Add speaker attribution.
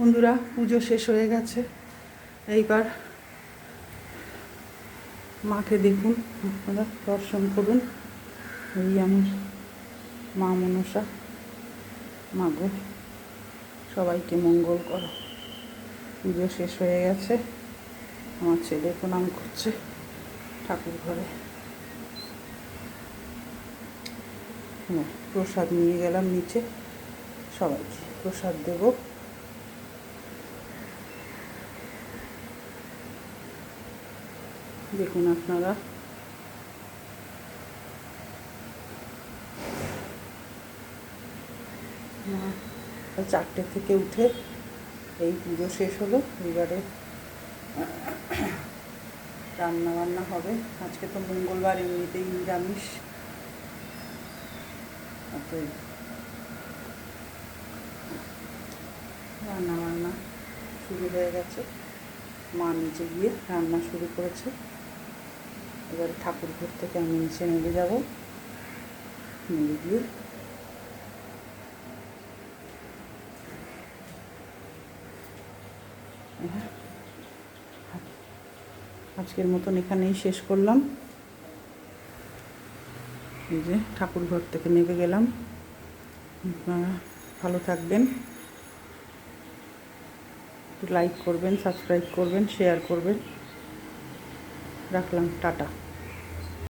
Speaker 1: বন্ধুরা, পুজো শেষ হয়ে গেছে। এইবার মাকে দেখুন, আপনারা দর্শন করুন। এই আমার মা মনসা। মাগো, সবাইকে মঙ্গল করো। পুজো শেষ হয়ে গেছে। আমার ছেলে প্রণাম করছে ঠাকুর ঘরে। প্রসাদ নিয়ে গেলাম নিচে, সবাইকে প্রসাদ দেব। দেখুন আপনারা, চারটে থেকে উঠে এই পুজো শেষ হলো। এবারে রান্না বান্না হবে। আজকে তো মঙ্গলবার, এমনিতেই নিরামিষ। অতএব রান্না বান্না শুরু হয়ে গেছে। মা নিচে গিয়ে রান্না শুরু করেছে। এবারে ঠাকুর ঘর থেকে আমি নিচে নেমে যাব। নেমে গিয়ে আজকের মতন এখানেই শেষ করলাম। এই যে ঠাকুর ঘর থেকে নেমে গেলাম। আপনারা ভালো থাকবেন, লাইক করবেন, সাবস্ক্রাইব করবেন, শেয়ার করবেন। রাখলাম, টাটা।